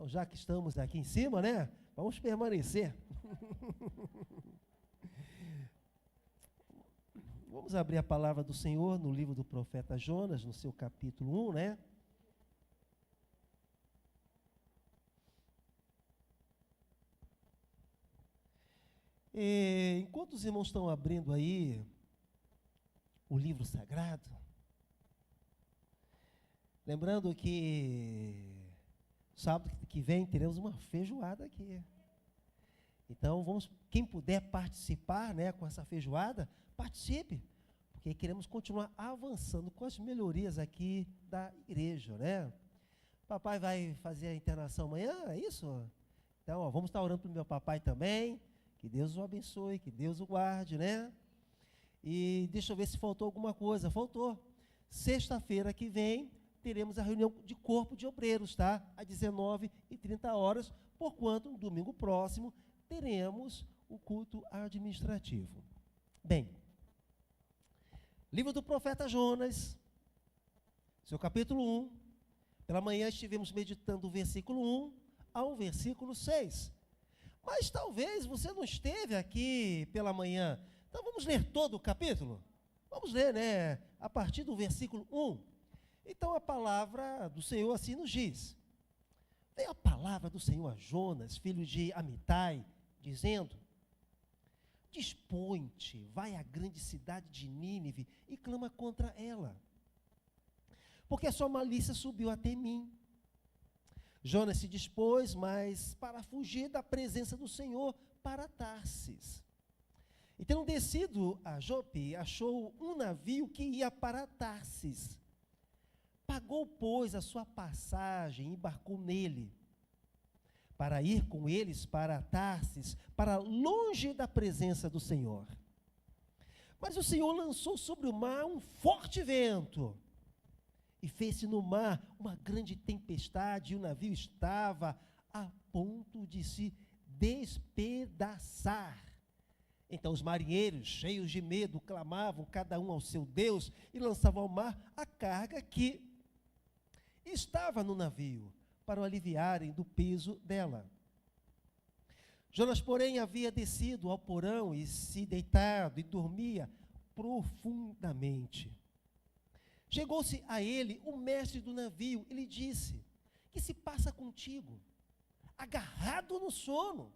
Então, já que estamos aqui em cima, né? Vamos permanecer. Vamos abrir a palavra do Senhor no livro do profeta Jonas, no seu capítulo 1, né? E, enquanto os irmãos estão abrindo aí o livro sagrado, lembrando que sábado que vem teremos uma feijoada aqui. Então, quem puder participar, né, com essa feijoada, participe, porque queremos continuar avançando com as melhorias aqui da igreja, né? Papai vai fazer a internação amanhã, é isso? Então, ó, vamos estar orando para o meu papai também, que Deus o abençoe, que Deus o guarde, né? E deixa eu ver se faltou alguma coisa. Faltou. Sexta-feira que vem, teremos a reunião de corpo de obreiros, tá? Às 19h30, porquanto no domingo próximo teremos o culto administrativo. Bem, livro do profeta Jonas, seu capítulo 1. Pela manhã estivemos meditando o versículo 1 ao versículo 6. Mas talvez você não esteve aqui pela manhã. Então vamos ler todo o capítulo? Vamos ler, né? A partir do versículo 1. Então a palavra do Senhor assim nos diz. Veio a palavra do Senhor a Jonas, filho de Amitai, dizendo: dispõe-te, vai à grande cidade de Nínive e clama contra ela, porque a sua malícia subiu até mim. Jonas se dispôs, mas para fugir da presença do Senhor, para Tarsis. E tendo descido a Jope, achou um navio que ia para Tarsis. Pagou, pois, a sua passagem e embarcou nele, para ir com eles para Tarsis, para longe da presença do Senhor. Mas o Senhor lançou sobre o mar um forte vento, e fez-se no mar uma grande tempestade, e o navio estava a ponto de se despedaçar. Então os marinheiros, cheios de medo, clamavam cada um ao seu Deus, e lançavam ao mar a carga que estava no navio, para o aliviarem do peso dela. Jonas, porém, havia descido ao porão e se deitado, e dormia profundamente. Chegou-se a ele o mestre do navio e lhe disse: que se passa contigo, agarrado no sono?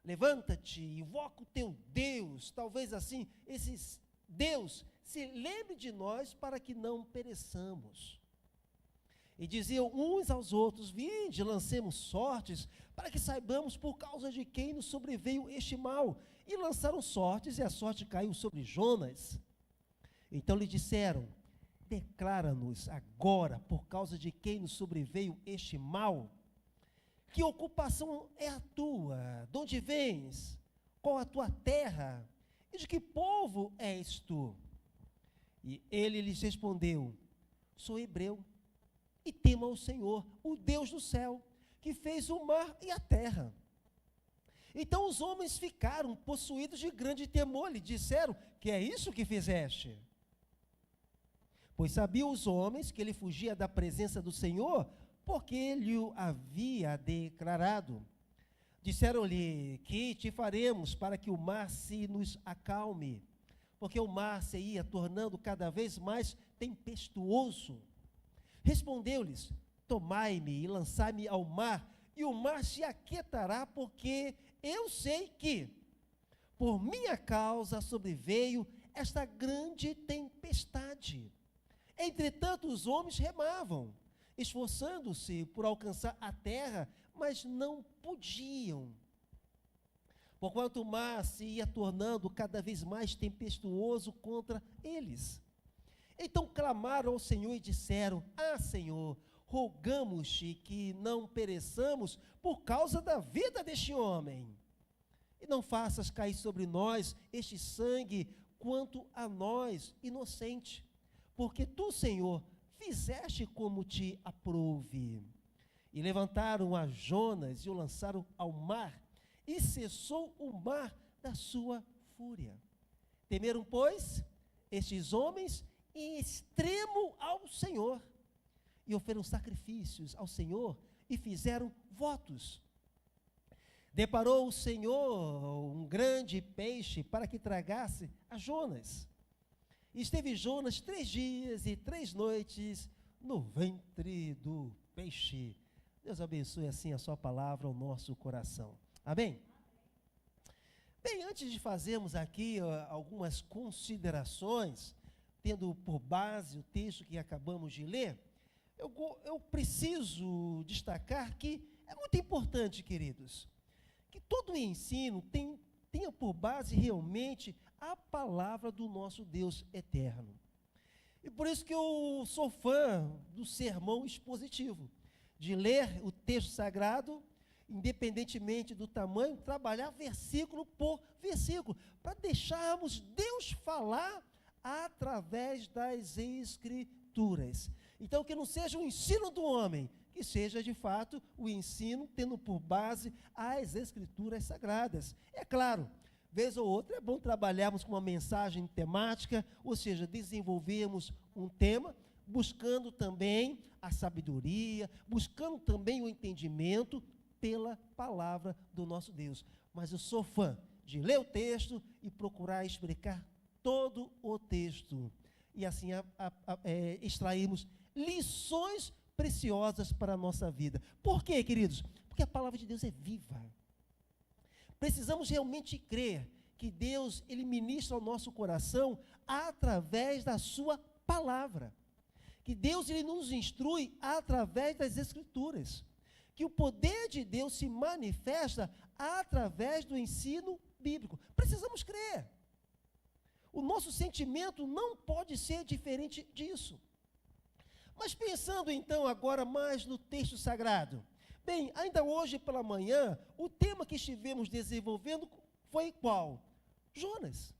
Levanta-te, invoca o teu Deus, talvez assim esse Deus se lembre de nós para que não pereçamos. E diziam uns aos outros: vinde, lancemos sortes, para que saibamos por causa de quem nos sobreveio este mal. E lançaram sortes, e a sorte caiu sobre Jonas. Então lhe disseram: declara-nos agora, por causa de quem nos sobreveio este mal. Que ocupação é a tua? De onde vens? Qual a tua terra? E de que povo és tu? E ele lhes respondeu: sou hebreu, e temo ao Senhor, o Deus do céu, que fez o mar e a terra. Então os homens ficaram possuídos de grande temor, lhe disseram: que é isso que fizeste? Pois sabiam os homens que ele fugia da presença do Senhor, porque ele o havia declarado. Disseram-lhe: que te faremos para que o mar se nos acalme? Porque o mar se ia tornando cada vez mais tempestuoso. Respondeu-lhes: tomai-me e lançai-me ao mar, e o mar se aquietará, porque eu sei que, por minha causa, sobreveio esta grande tempestade. Entretanto, os homens remavam, esforçando-se por alcançar a terra, mas não podiam, porquanto o mar se ia tornando cada vez mais tempestuoso contra eles. Então clamaram ao Senhor e disseram: ah, Senhor, rogamos-te que não pereçamos por causa da vida deste homem. E não faças cair sobre nós este sangue quanto a nós, inocente, porque tu, Senhor, fizeste como te aprouve. E levantaram a Jonas e o lançaram ao mar, e cessou o mar da sua fúria. Temeram, pois, estes homens em extremo ao Senhor, e ofereceram sacrifícios ao Senhor, e fizeram votos. Deparou o Senhor um grande peixe para que tragasse a Jonas. E esteve Jonas 3 dias e 3 noites no ventre do peixe. Deus abençoe assim a sua palavra ao nosso coração. Amém? Bem, antes de fazermos aqui algumas considerações, tendo por base o texto que acabamos de ler, eu preciso destacar que é muito importante, queridos, que todo o ensino tenha por base realmente a palavra do nosso Deus eterno. E por isso que eu sou fã do sermão expositivo, de ler o texto sagrado, independentemente do tamanho, trabalhar versículo por versículo, para deixarmos Deus falar através das Escrituras. Então, que não seja o ensino do homem, que seja, de fato, o ensino tendo por base as Escrituras sagradas. É claro, vez ou outra é bom trabalharmos com uma mensagem temática, ou seja, desenvolvermos um tema, buscando também a sabedoria, buscando também o entendimento pela palavra do nosso Deus. Mas eu sou fã de ler o texto e procurar explicar todo o texto. E assim extrairmos lições preciosas para a nossa vida. Por quê, queridos? Porque a palavra de Deus é viva. Precisamos realmente crer que Deus, Ele ministra ao nosso coração através da sua palavra. Que Deus, Ele nos instrui através das Escrituras. Que o poder de Deus se manifesta através do ensino bíblico. Precisamos crer. O nosso sentimento não pode ser diferente disso. Mas pensando então agora mais no texto sagrado. Bem, ainda hoje pela manhã, o tema que estivemos desenvolvendo foi qual? Jonas.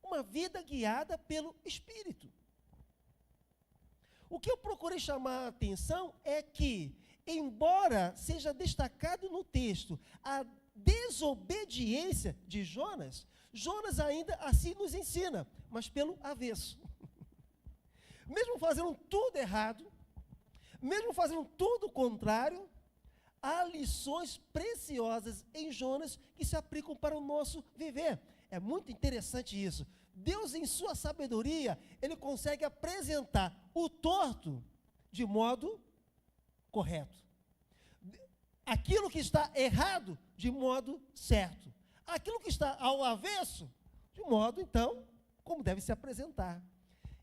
Uma vida guiada pelo Espírito. O que eu procurei chamar a atenção é que, embora seja destacado no texto a desobediência de Jonas, Jonas ainda assim nos ensina, mas pelo avesso. Mesmo fazendo tudo errado, mesmo fazendo tudo o contrário, há lições preciosas em Jonas que se aplicam para o nosso viver. É muito interessante isso. Deus, em sua sabedoria, Ele consegue apresentar o torto de modo correto. Aquilo que está errado, de modo certo. Aquilo que está ao avesso, de modo, então, como deve se apresentar.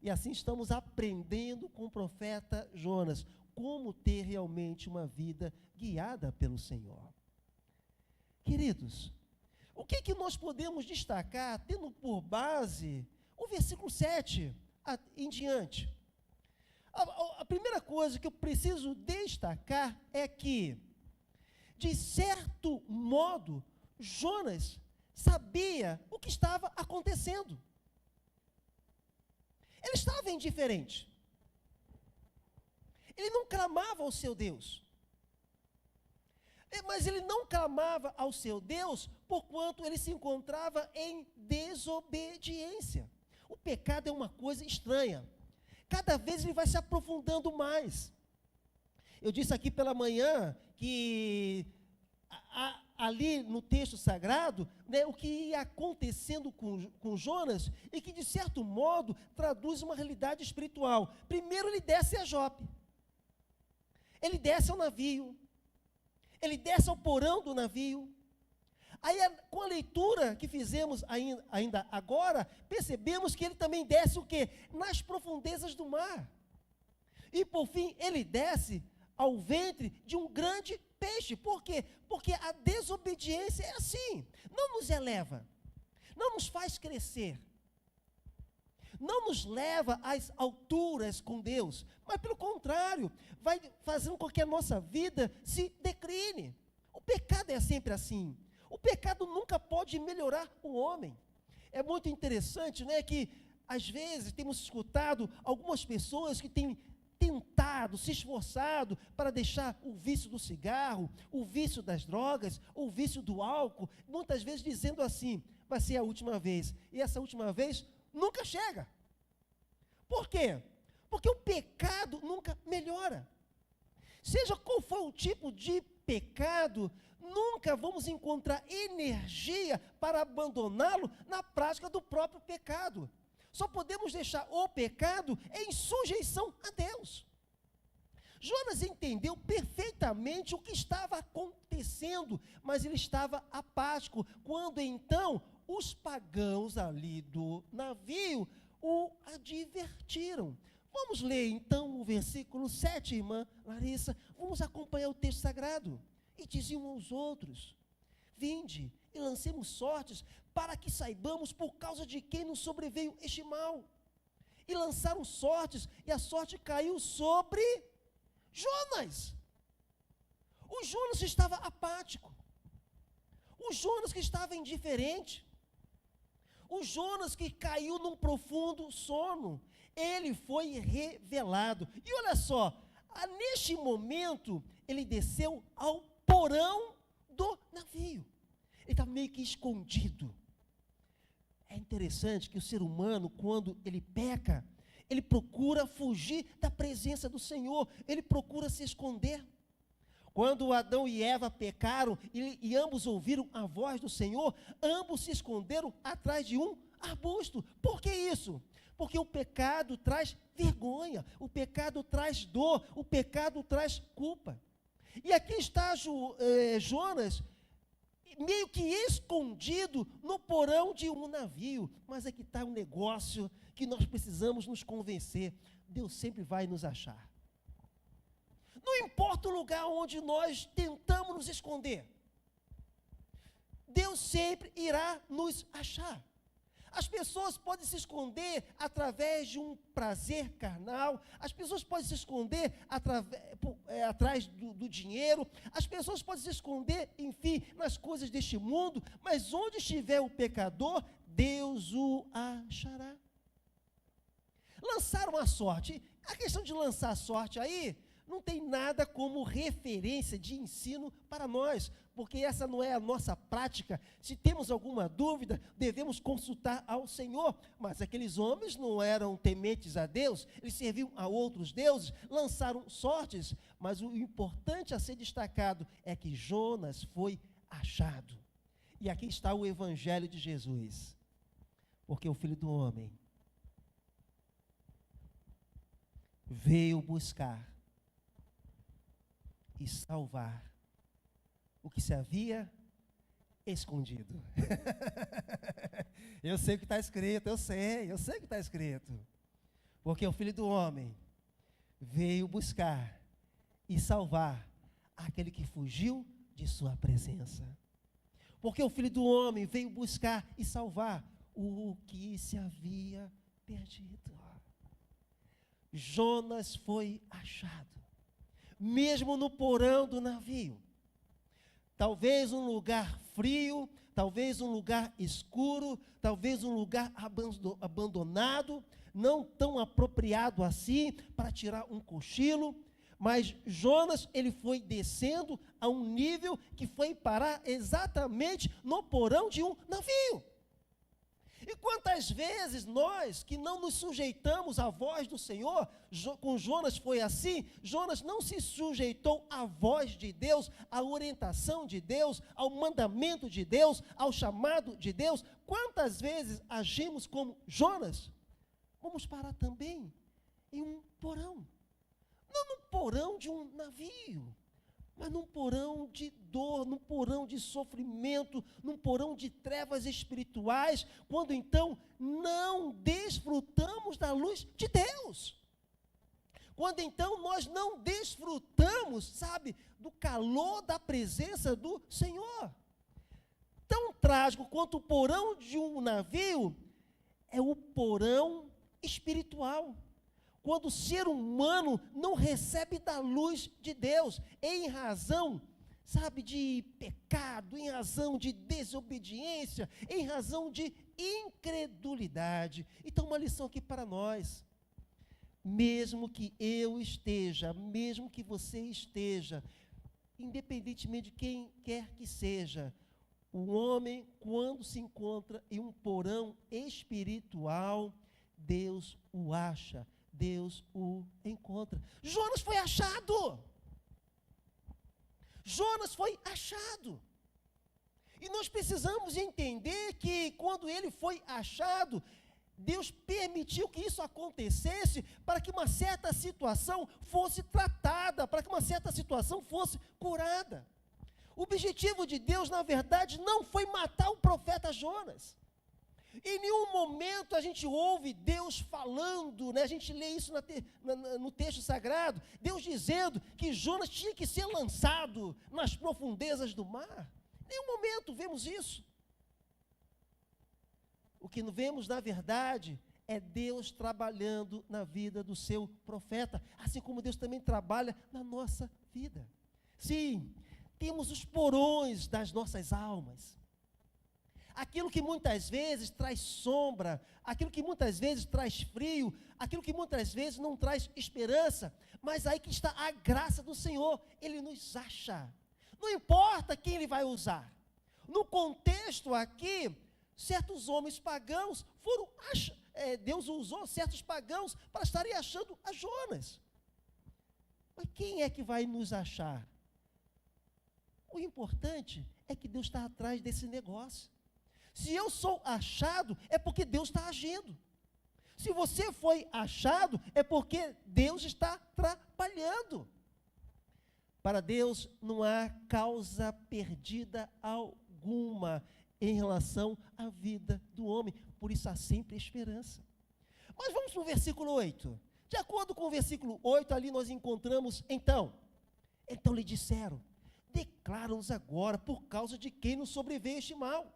E assim estamos aprendendo com o profeta Jonas, como ter realmente uma vida guiada pelo Senhor. Queridos, o que nós podemos destacar, tendo por base o versículo 7 em diante? A primeira coisa que eu preciso destacar é que, de certo modo, Jonas sabia o que estava acontecendo. Ele estava indiferente. Ele não clamava ao seu Deus. Mas ele não clamava ao seu Deus porquanto ele se encontrava em desobediência. O pecado é uma coisa estranha. Cada vez ele vai se aprofundando mais. Eu disse aqui pela manhã que ali no texto sagrado, né, o que ia acontecendo com Jonas e que de certo modo traduz uma realidade espiritual. Primeiro ele desce a Jope. Ele desce ao navio. Ele desce ao porão do navio. Aí, com a leitura que fizemos ainda agora, percebemos que ele também desce o quê? Nas profundezas do mar. E, por fim, ele desce ao ventre de um grande peixe. Por quê? Porque a desobediência é assim. Não nos eleva. Não nos faz crescer. Não nos leva às alturas com Deus, mas pelo contrário, vai fazendo com que a nossa vida se decline. O pecado é sempre assim. O pecado nunca pode melhorar o homem. É muito interessante, né, que às vezes temos escutado algumas pessoas que têm tentado, se esforçado para deixar o vício do cigarro, o vício das drogas, o vício do álcool, muitas vezes dizendo assim, vai ser a última vez, e essa última vez nunca chega. Por quê? Porque o pecado nunca melhora. seja qual for o tipo de pecado, nunca vamos encontrar energia para abandoná-lo na prática do próprio pecado. Só podemos deixar o pecado em sujeição a Deus. Jonas entendeu perfeitamente o que estava acontecendo, mas ele estava apático, quando então os pagãos ali do navio o advertiram. Vamos ler então o versículo 7, irmã Larissa, vamos acompanhar o texto sagrado. E diziam aos outros: vinde e lancemos sortes, para que saibamos por causa de quem nos sobreveio este mal. E lançaram sortes, e a sorte caiu sobre Jonas. O Jonas estava apático. O Jonas que estava indiferente. O Jonas que caiu num profundo sono. Ele foi revelado. E olha só, neste momento, ele desceu ao porão do navio. Ele estava meio que escondido. É interessante que o ser humano, quando ele peca, ele procura fugir da presença do Senhor, ele procura se esconder. Quando Adão e Eva pecaram e ambos ouviram a voz do Senhor, ambos se esconderam atrás de um arbusto. Por que isso? Porque o pecado traz vergonha, o pecado traz dor, o pecado traz culpa. E aqui está Jonas, meio que escondido no porão de um navio. Mas aqui está um negócio que nós precisamos nos convencer: Deus sempre vai nos achar. Não importa o lugar onde nós tentamos nos esconder, Deus sempre irá nos achar. As pessoas podem se esconder através de um prazer carnal, as pessoas podem se esconder atrás do dinheiro, as pessoas podem se esconder, enfim, nas coisas deste mundo, mas onde estiver o pecador, Deus o achará. Lançaram a sorte. A questão de lançar a sorte aí não tem nada como referência de ensino para nós, porque essa não é a nossa prática. Se temos alguma dúvida, devemos consultar ao Senhor. Mas aqueles homens não eram tementes a Deus, eles serviam a outros deuses, lançaram sortes. Mas o importante a ser destacado é que Jonas foi achado. E aqui está o Evangelho de Jesus. Porque o Filho do Homem veio buscar e salvar o que se havia escondido. Eu sei o que está escrito, eu sei o que está escrito. Porque o Filho do Homem veio buscar e salvar aquele que fugiu de sua presença. Porque o Filho do Homem veio buscar e salvar o que se havia perdido. Jonas foi achado, mesmo no porão do navio. Talvez um lugar frio, talvez um lugar escuro, talvez um lugar abandonado, não tão apropriado assim para tirar um cochilo, mas Jonas, ele foi descendo a um nível que foi parar exatamente no porão de um navio. E quantas vezes nós, que não nos sujeitamos à voz do Senhor, com Jonas foi assim, Jonas não se sujeitou à voz de Deus, à orientação de Deus, ao mandamento de Deus, ao chamado de Deus. Quantas vezes agimos como Jonas? Vamos parar também em um porão, não no porão de um navio, mas num porão de dor, num porão de sofrimento, num porão de trevas espirituais, quando então não desfrutamos da luz de Deus. Quando então nós não desfrutamos, sabe, do calor da presença do Senhor. Tão trágico quanto o porão de um navio é o porão espiritual. Quando o ser humano não recebe da luz de Deus, em razão, sabe, de pecado, em razão de desobediência, em razão de incredulidade. Então, uma lição aqui para nós: mesmo que eu esteja, mesmo que você esteja, independentemente de quem quer que seja, o homem, quando se encontra em um porão espiritual, Deus o acha, Deus o encontra. Jonas foi achado. Jonas foi achado. E nós precisamos entender que quando ele foi achado, Deus permitiu que isso acontecesse para que uma certa situação fosse tratada, para que uma certa situação fosse curada. O objetivo de Deus, na verdade, não foi matar o profeta Jonas. Em nenhum momento a gente ouve Deus falando, né? A gente lê isso no texto sagrado, Deus dizendo que Jonas tinha que ser lançado nas profundezas do mar. Em nenhum momento vemos isso. O que vemos, na verdade, é Deus trabalhando na vida do seu profeta, assim como Deus também trabalha na nossa vida. Sim, temos os porões das nossas almas. Aquilo que muitas vezes traz sombra, aquilo que muitas vezes traz frio, aquilo que muitas vezes não traz esperança, mas aí que está a graça do Senhor, Ele nos acha. Não importa quem Ele vai usar. No contexto aqui, certos homens pagãos Deus usou certos pagãos para estarem achando a Jonas. Mas quem é que vai nos achar? O importante é que Deus está atrás desse negócio. Se eu sou achado, é porque Deus está agindo. Se você foi achado, é porque Deus está trabalhando. Para Deus não há causa perdida alguma em relação à vida do homem. Por isso há sempre esperança. Mas vamos para o versículo 8. De acordo com o versículo 8, ali nós encontramos, então lhe disseram, declara-nos agora por causa de quem nos sobreveio este mal.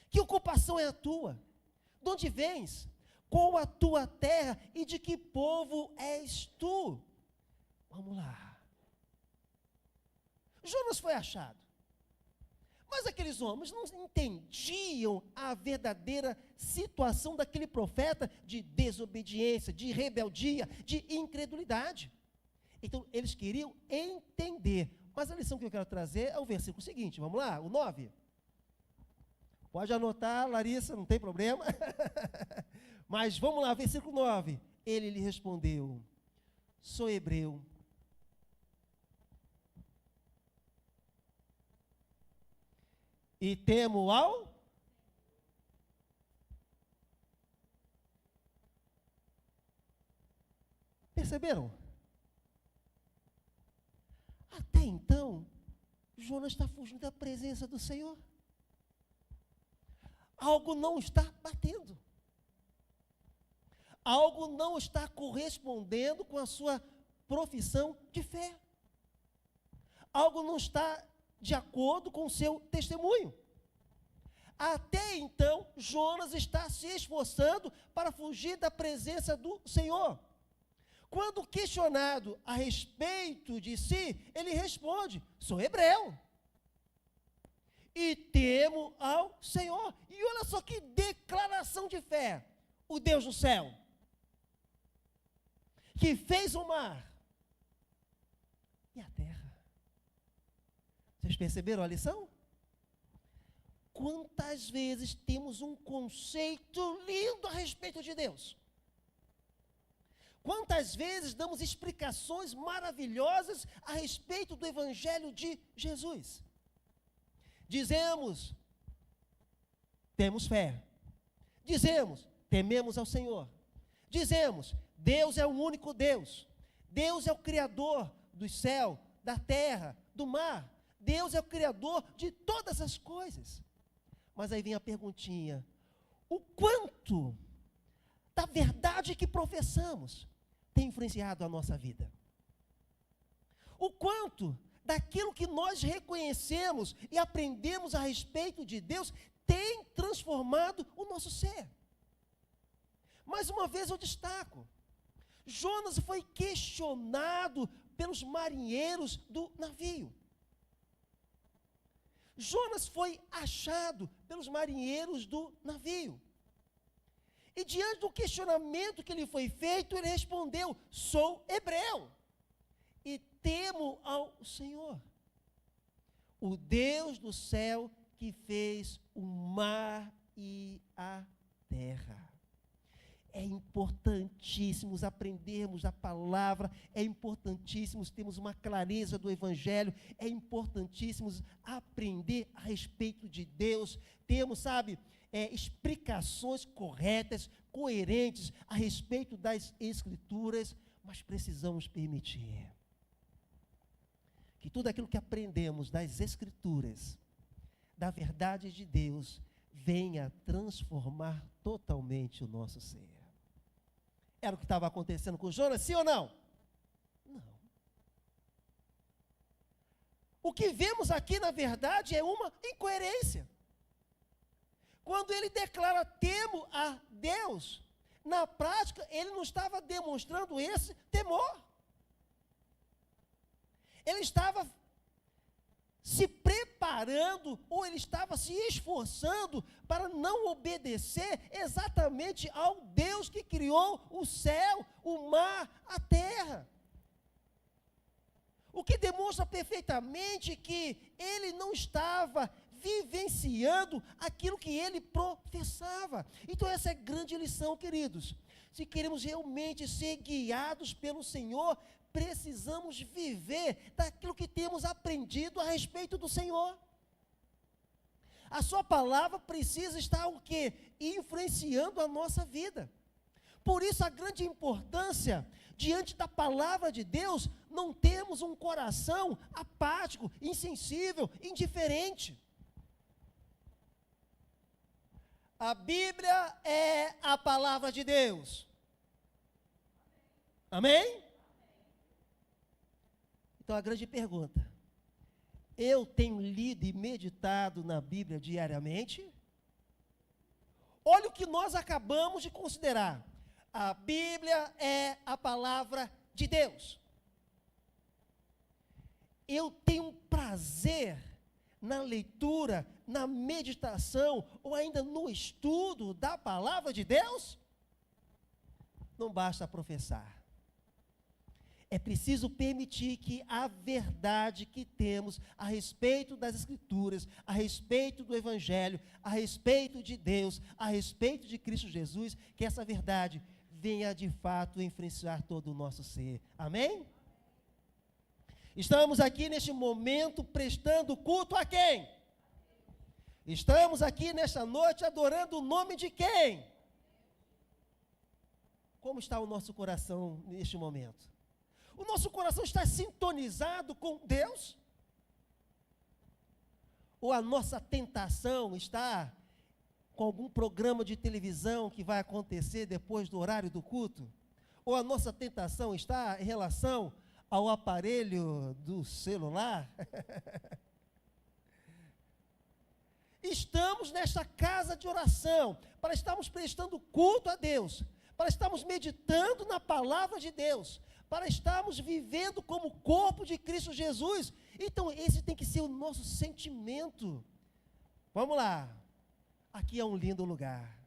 Que ocupação é a tua? De onde vens? Qual a tua terra e de que povo és tu? Vamos lá. Jonas foi achado. Mas aqueles homens não entendiam a verdadeira situação daquele profeta de desobediência, de rebeldia, de incredulidade. Então, eles queriam entender. Mas a lição que eu quero trazer é o versículo seguinte. Vamos lá, o 9. Pode anotar, Larissa, não tem problema. Mas vamos lá, versículo 9. Ele lhe respondeu, sou hebreu. E temo ao? Perceberam? Até então, Jonas está fugindo da presença do Senhor. Algo não está batendo. Algo não está correspondendo com a sua profissão de fé. Algo não está de acordo com o seu testemunho. Até então, Jonas está se esforçando para fugir da presença do Senhor. Quando questionado a respeito de si, ele responde, sou hebreu. E temo ao Senhor. E olha só que declaração de fé. O Deus do céu, que fez o mar e a terra. Vocês perceberam a lição? Quantas vezes temos um conceito lindo a respeito de Deus? Quantas vezes damos explicações maravilhosas a respeito do Evangelho de Jesus? Dizemos, temos fé. Dizemos, tememos ao Senhor. Dizemos, Deus é o único Deus. Deus é o Criador do céu, da terra, do mar. Deus é o Criador de todas as coisas. Mas aí vem a perguntinha, o quanto da verdade que professamos tem influenciado a nossa vida? O quanto daquilo que nós reconhecemos e aprendemos a respeito de Deus tem transformado o nosso ser? Mais uma vez eu destaco, Jonas foi questionado pelos marinheiros do navio. Jonas foi achado pelos marinheiros do navio. E diante do questionamento que lhe foi feito, ele respondeu, sou hebreu e temo ao Senhor, o Deus do céu que fez o mar e a terra. É importantíssimo aprendermos a palavra, é importantíssimo termos uma clareza do Evangelho, é importantíssimo aprender a respeito de Deus, termos, sabe, explicações corretas, coerentes a respeito das Escrituras, mas precisamos permitir que tudo aquilo que aprendemos das Escrituras, da verdade de Deus, venha transformar totalmente o nosso ser. Era o que estava acontecendo com Jonas, sim ou não? Não. O que vemos aqui, na verdade, é uma incoerência. Quando ele declara temo a Deus, na prática, ele não estava demonstrando esse temor. Ele estava se preparando, ou ele estava se esforçando para não obedecer exatamente ao Deus que criou o céu, o mar, a terra. O que demonstra perfeitamente que ele não estava vivenciando aquilo que ele professava. Então essa é a grande lição, queridos. Se queremos realmente ser guiados pelo Senhor, precisamos viver daquilo que temos aprendido a respeito do Senhor. A sua palavra precisa estar o quê? Influenciando a nossa vida. Por isso a grande importância, diante da palavra de Deus, não termos um coração apático, insensível, indiferente. A Bíblia é a palavra de Deus. Amém? Então a grande pergunta: eu tenho lido e meditado na Bíblia diariamente? Olha o que nós acabamos de considerar. A Bíblia é a palavra de Deus. Eu tenho prazer na leitura, na meditação, ou ainda no estudo da palavra de Deus? Não basta professar. É preciso permitir que a verdade que temos a respeito das Escrituras, a respeito do Evangelho, a respeito de Deus, a respeito de Cristo Jesus, que essa verdade venha de fato influenciar todo o nosso ser. Amém? Estamos aqui neste momento prestando culto a quem? Estamos aqui nesta noite adorando o nome de quem? Como está o nosso coração neste momento? O nosso coração está sintonizado com Deus? Ou a nossa tentação está com algum programa de televisão que vai acontecer depois do horário do culto? Ou a nossa tentação está em relação ao aparelho do celular? Estamos nesta casa de oração para estarmos prestando culto a Deus, para estarmos meditando na palavra de Deus, para estarmos vivendo como corpo de Cristo Jesus. Então esse tem que ser o nosso sentimento. Vamos lá. Aqui é um lindo lugar.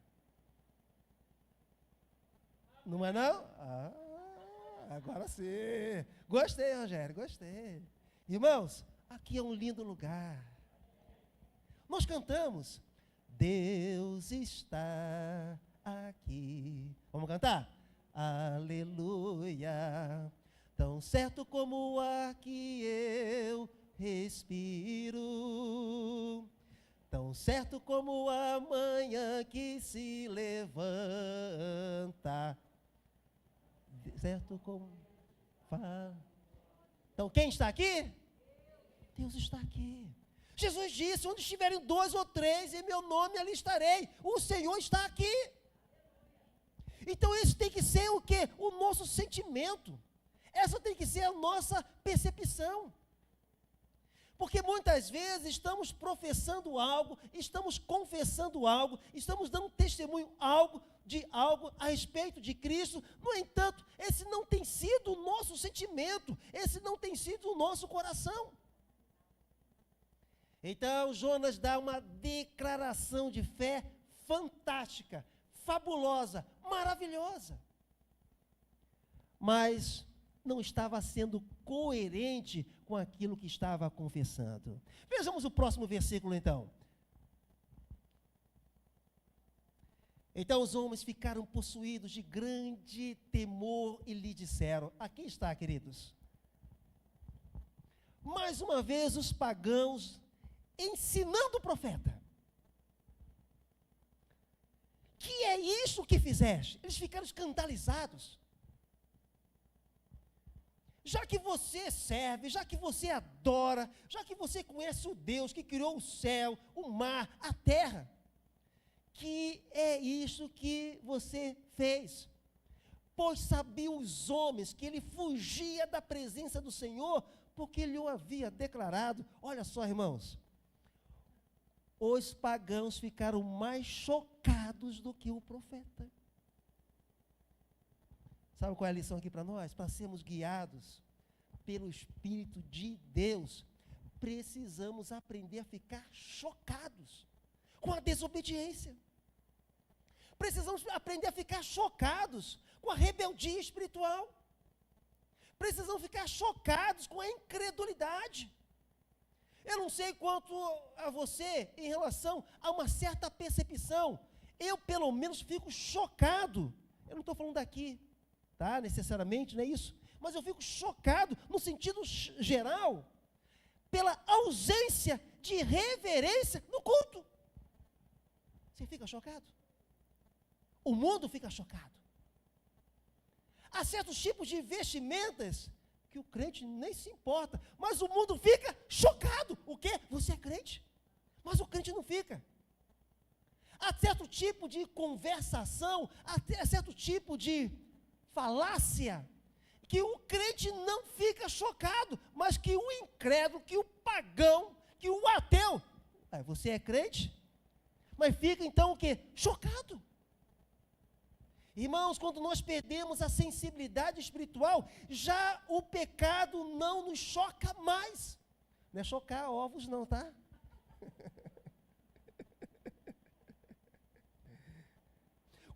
Não é não? Agora sim. Gostei, Rogério, gostei. Irmãos, aqui é um lindo lugar. Nós cantamos: Deus está aqui. Vamos cantar? Aleluia. Tão certo como o ar que eu respiro, tão certo como a manhã que se levanta, certo como fala. Então quem está aqui? Deus está aqui. Jesus disse: onde estiverem 2 ou 3 em meu nome, ali estarei. O Senhor está aqui. Então esse tem que ser o quê? O nosso sentimento. Essa tem que ser a nossa percepção. Porque muitas vezes estamos professando algo, estamos confessando algo, estamos dando testemunho de algo a respeito de Cristo. No entanto, esse não tem sido o nosso sentimento, esse não tem sido o nosso coração. Então Jonas dá uma declaração de fé fantástica, fabulosa, maravilhosa. Mas não estava sendo coerente com aquilo que estava confessando. Vejamos o próximo versículo então. Então os homens ficaram possuídos de grande temor e lhe disseram, aqui está, queridos, mais uma vez os pagãos ensinando o profeta. Que é isso que fizeste? Eles ficaram escandalizados. Já que você serve, já que você adora, já que você conhece o Deus que criou o céu, o mar, a terra, que é isso que você fez? Pois sabiam os homens que ele fugia da presença do Senhor, porque ele o havia declarado. Olha só, irmãos, os pagãos ficaram mais chocados do que o profeta. Sabe qual é a lição aqui para nós? Para sermos guiados pelo Espírito de Deus, precisamos aprender a ficar chocados com a desobediência. Precisamos aprender a ficar chocados com a rebeldia espiritual. Precisamos ficar chocados com a incredulidade. Eu não sei quanto a você em relação a uma certa percepção. Eu, pelo menos, fico chocado. Eu não estou falando daqui, tá? Necessariamente, não é isso? Mas eu fico chocado, no sentido geral, pela ausência de reverência no culto. Você fica chocado? O mundo fica chocado. Há certos tipos de vestimentas que o crente nem se importa, mas o mundo fica chocado. O quê? Você é crente, mas o crente não fica. Há certo tipo de conversação, há certo tipo de falácia, que o crente não fica chocado, mas que o incrédulo, que o pagão, que o ateu, você é crente, mas fica então o quê? Chocado. Irmãos, quando nós perdemos a sensibilidade espiritual, já o pecado não nos choca mais. Não é chocar ovos não, tá?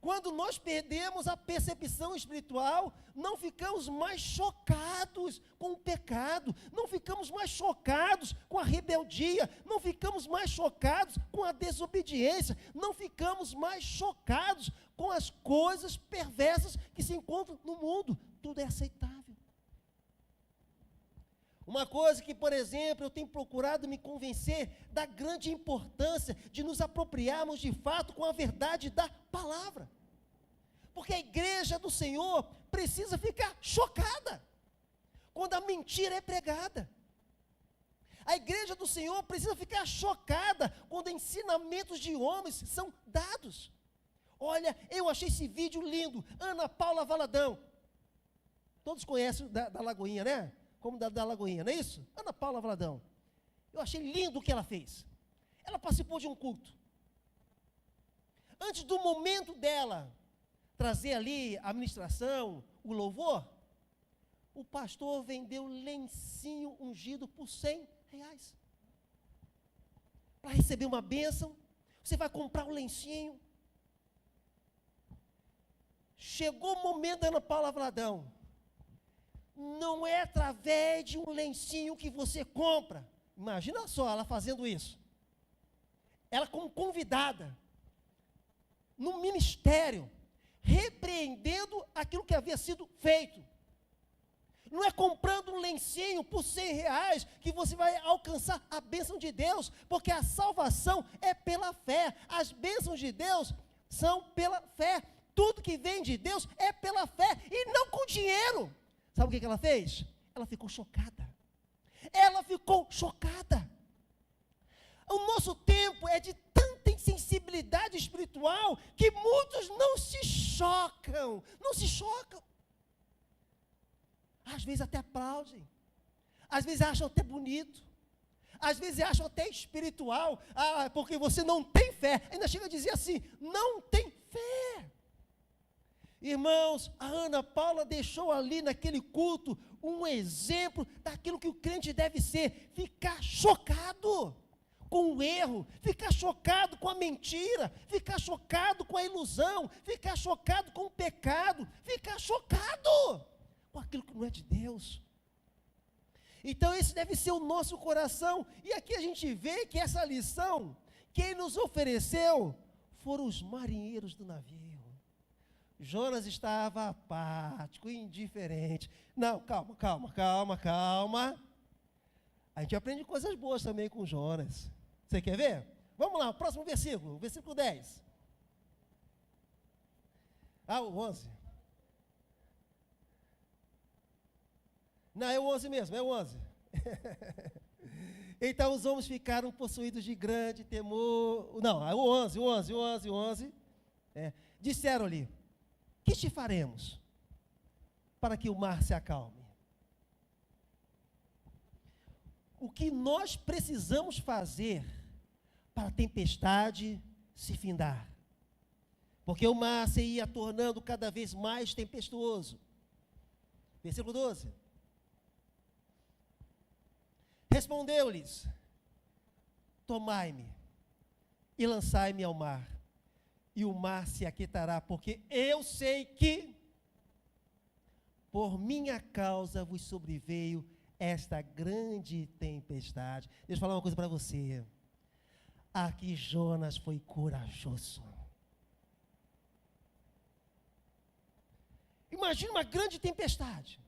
Quando nós perdemos a percepção espiritual, não ficamos mais chocados com o pecado, não ficamos mais chocados com a rebeldia, não ficamos mais chocados com a desobediência, não ficamos mais chocados com as coisas perversas que se encontram no mundo. Tudo é aceitável. Uma coisa que, por exemplo, eu tenho procurado me convencer da grande importância de nos apropriarmos de fato com a verdade da palavra. Porque a igreja do Senhor precisa ficar chocada quando a mentira é pregada. A igreja do Senhor precisa ficar chocada quando ensinamentos de homens são dados. Olha, eu achei esse vídeo lindo, Ana Paula Valadão. Todos conhecem da Lagoinha, né? Como da Lagoinha, não é isso? Ana Paula Valadão. Eu achei lindo o que ela fez. Ela participou de um culto. Antes do momento dela trazer ali a ministração, o louvor, o pastor vendeu lencinho ungido por R$100. Para receber uma bênção, você vai comprar um lencinho. Chegou o momento da Ana Paula Valadão. Não é através de um lencinho que você compra. Imagina só ela fazendo isso. Ela como convidada, no ministério, repreendendo aquilo que havia sido feito. Não é comprando um lencinho por R$100 que você vai alcançar a bênção de Deus, porque a salvação é pela fé. As bênçãos de Deus são pela fé. Tudo que vem de Deus é pela fé e não com dinheiro. Sabe o que ela fez? Ela ficou chocada. Ela ficou chocada. O nosso tempo é de tanta insensibilidade espiritual que muitos não se chocam. Não se chocam. Às vezes até aplaudem. Às vezes acham até bonito. Às vezes acham até espiritual. Porque você não tem fé. Ainda chega a dizer assim, não tem fé. Irmãos, a Ana Paula deixou ali naquele culto um exemplo daquilo que o crente deve ser, ficar chocado com o erro, ficar chocado com a mentira, ficar chocado com a ilusão, ficar chocado com o pecado, ficar chocado com aquilo que não é de Deus. Então esse deve ser o nosso coração, e aqui a gente vê que essa lição, quem nos ofereceu foram os marinheiros do navio. Jonas estava apático, indiferente. Não, calma. A gente aprende coisas boas também com Jonas. Você quer ver? Vamos lá, próximo versículo, versículo 10. O 11. Não, é o 11 mesmo, é o 11. Então os homens ficaram possuídos de grande temor. Não, é o 11. Disseram-lhe: que te faremos para que o mar se acalme? O que nós precisamos fazer para a tempestade se findar? Porque o mar se ia tornando cada vez mais tempestuoso. Versículo 12. Respondeu-lhes: tomai-me e lançai-me ao mar, e o mar se aquietará, porque eu sei que por minha causa vos sobreveio esta grande tempestade. Deixa eu falar uma coisa para você. Aqui Jonas foi corajoso. Imagina uma grande tempestade.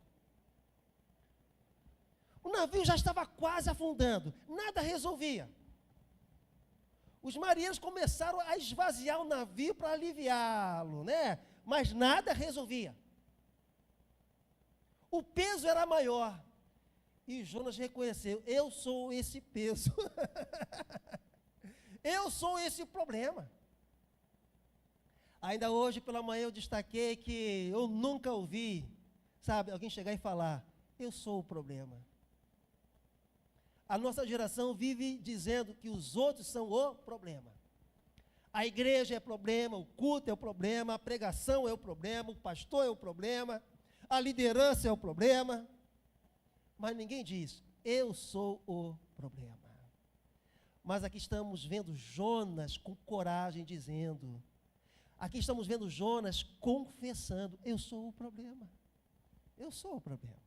O navio já estava quase afundando, nada resolvia. Os marinheiros começaram a esvaziar o navio para aliviá-lo, né? Mas nada resolvia. O peso era maior. E Jonas reconheceu: eu sou esse peso. Eu sou esse problema. Ainda hoje pela manhã eu destaquei que eu nunca ouvi, alguém chegar e falar: eu sou o problema. A nossa geração vive dizendo que os outros são o problema. A igreja é problema, o culto é o problema, a pregação é o problema, o pastor é o problema, a liderança é o problema. Mas ninguém diz: eu sou o problema. Mas aqui estamos vendo Jonas com coragem dizendo, aqui estamos vendo Jonas confessando: eu sou o problema. Eu sou o problema.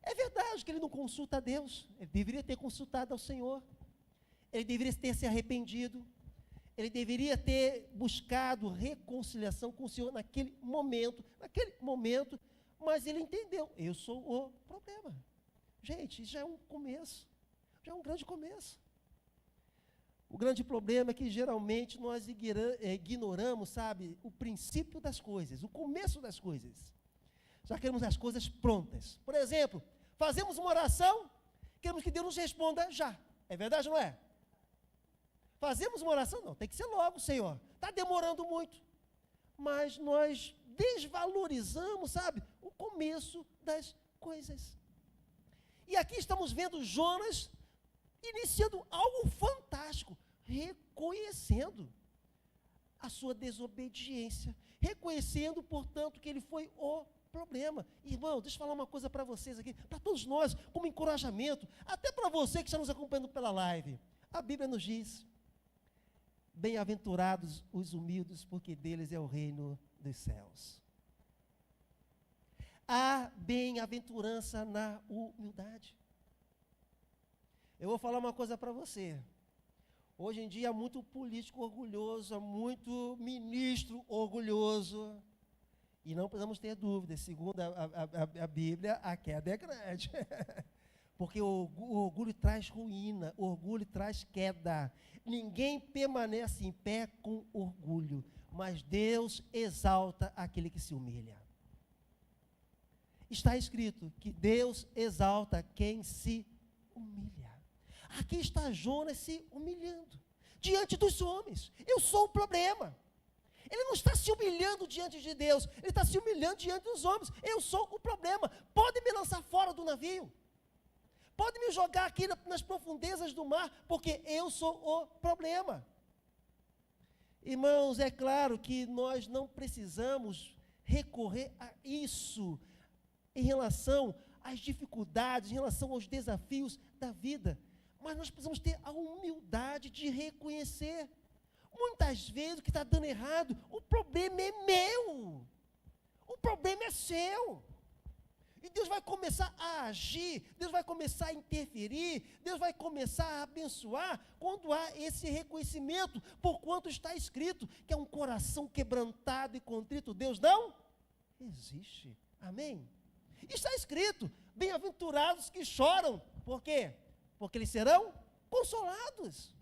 É verdade que ele não consulta a Deus, ele deveria ter consultado ao Senhor, ele deveria ter se arrependido, ele deveria ter buscado reconciliação com o Senhor naquele momento, mas ele entendeu: eu sou o problema. Gente, isso já é um começo, já é um grande começo. O grande problema é que geralmente nós ignoramos, o princípio das coisas, o começo das coisas. Já queremos as coisas prontas. Por exemplo, fazemos uma oração, queremos que Deus nos responda já. É verdade ou não é? Fazemos uma oração, não, tem que ser logo, Senhor. Está demorando muito. Mas nós desvalorizamos, o começo das coisas. E aqui estamos vendo Jonas iniciando algo fantástico, reconhecendo a sua desobediência, reconhecendo, portanto, que ele foi o problema. Irmão, deixa eu falar uma coisa para vocês aqui, para todos nós, como encorajamento, até para você que está nos acompanhando pela live. A Bíblia nos diz: bem-aventurados os humildes, porque deles é o reino dos céus. Há bem-aventurança na humildade. Eu vou falar uma coisa para você. Hoje em dia há muito político orgulhoso, há muito ministro orgulhoso. E não precisamos ter dúvidas, segundo a Bíblia, a queda é grande. Porque o orgulho traz ruína, o orgulho traz queda. Ninguém permanece em pé com orgulho, mas Deus exalta aquele que se humilha. Está escrito que Deus exalta quem se humilha. Aqui está Jonas se humilhando diante dos homens. Eu sou o problema. Ele não está se humilhando diante de Deus, ele está se humilhando diante dos homens. Eu sou o problema. Pode me lançar fora do navio. Pode me jogar aqui nas profundezas do mar, porque eu sou o problema. Irmãos, é claro que nós não precisamos recorrer a isso em relação às dificuldades, em relação aos desafios da vida. Mas nós precisamos ter a humildade de reconhecer. Muitas vezes o que está dando errado, o problema é meu. O problema é seu. E Deus vai começar a agir, Deus vai começar a interferir, Deus vai começar a abençoar quando há esse reconhecimento, porquanto está escrito que é um coração quebrantado e contrito, Deus não existe. Amém? Está escrito, bem-aventurados que choram, por quê? Porque eles serão consolados.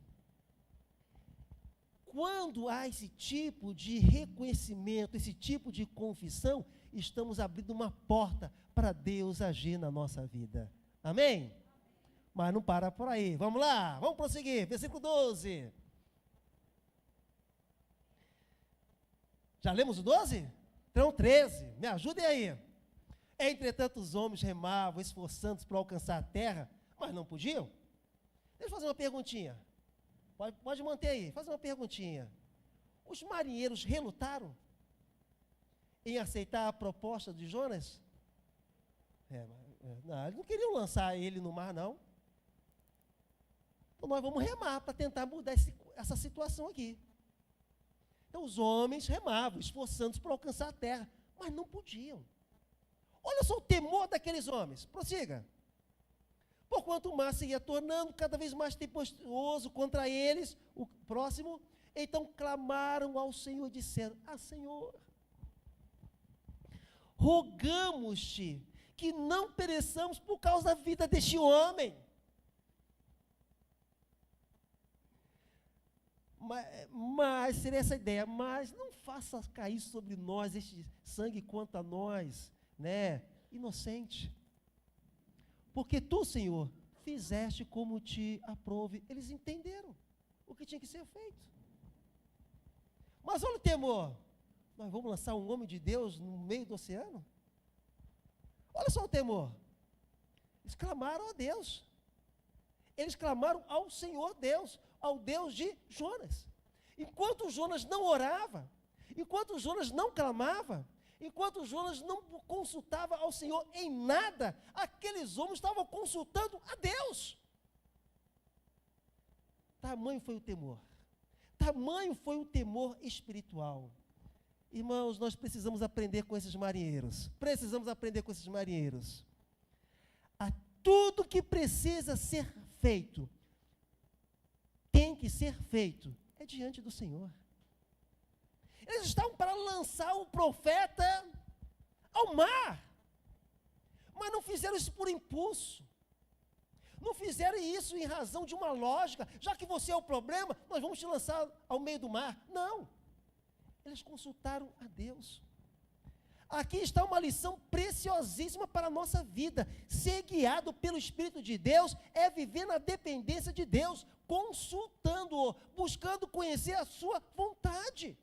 Quando há esse tipo de reconhecimento, esse tipo de confissão, estamos abrindo uma porta para Deus agir na nossa vida. Amém? Mas não para por aí. Vamos lá, vamos prosseguir. Versículo 12. Já lemos o 12? Então 13. Me ajudem aí. Entretanto, os homens remavam, esforçando-se para alcançar a terra, mas não podiam. Deixa eu fazer uma perguntinha. Pode manter aí, fazer uma perguntinha. Os marinheiros relutaram em aceitar a proposta de Jonas? Não, eles não queriam lançar ele no mar, não. Então nós vamos remar para tentar mudar essa situação aqui. Então os homens remavam, esforçando-se para alcançar a terra, mas não podiam. Olha só o temor daqueles homens. Prossiga. Porquanto o mar se ia tornando cada vez mais tempestuoso contra eles, o próximo, então clamaram ao Senhor e disseram: Senhor, rogamos-te que não pereçamos por causa da vida deste homem. Mas seria essa ideia, mas não faça cair sobre nós este sangue quanto a nós, né, inocente. Porque tu, Senhor, fizeste como te aprouve. Eles entenderam o que tinha que ser feito. Mas olha o temor. Nós vamos lançar um homem de Deus no meio do oceano? Olha só o temor. Eles clamaram a Deus. Eles clamaram ao Senhor Deus, ao Deus de Jonas. Enquanto Jonas não orava, enquanto Jonas não clamava, enquanto Jonas não consultava ao Senhor em nada, aqueles homens estavam consultando a Deus. Tamanho foi o temor. Tamanho foi o temor espiritual. Irmãos, nós precisamos aprender com esses marinheiros. Precisamos aprender com esses marinheiros. Tudo que precisa ser feito, tem que ser feito, é diante do Senhor. Eles estavam para lançar o profeta ao mar, mas não fizeram isso por impulso, não fizeram isso em razão de uma lógica, já que você é o problema, nós vamos te lançar ao meio do mar. Não, eles consultaram a Deus. Aqui está uma lição preciosíssima para a nossa vida. Ser guiado pelo Espírito de Deus é viver na dependência de Deus, consultando-o, buscando conhecer a sua vontade.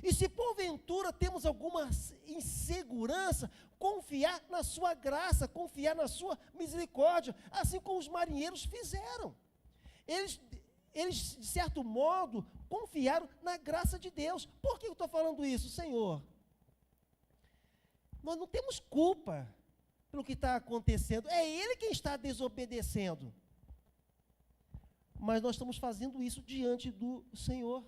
E se porventura temos alguma insegurança, confiar na sua graça, confiar na sua misericórdia, assim como os marinheiros fizeram. Eles de certo modo, confiaram na graça de Deus. Por que eu estou falando isso, Senhor? Nós não temos culpa pelo que está acontecendo. É Ele quem está desobedecendo. Mas nós estamos fazendo isso diante do Senhor.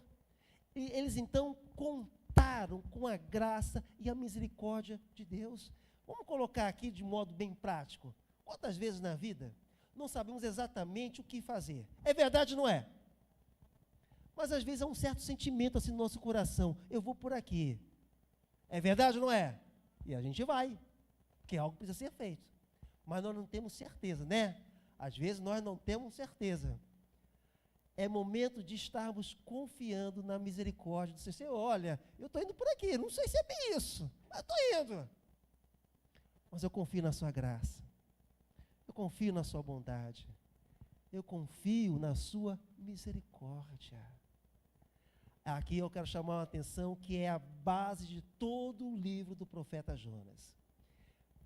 E eles então contaram com a graça e a misericórdia de Deus. Vamos colocar aqui de modo bem prático. Quantas vezes na vida não sabemos exatamente o que fazer? É verdade, não é? Mas às vezes há um certo sentimento assim no nosso coração. Eu vou por aqui. É verdade, não é? E a gente vai, porque algo precisa ser feito. Mas nós não temos certeza, né? Às vezes nós não temos certeza. É momento de estarmos confiando na misericórdia do Senhor. Olha, eu estou indo por aqui, não sei se é bem isso, mas estou indo. Mas eu confio na sua graça. Eu confio na sua bondade. Eu confio na sua misericórdia. Aqui eu quero chamar a atenção que é a base de todo o livro do profeta Jonas.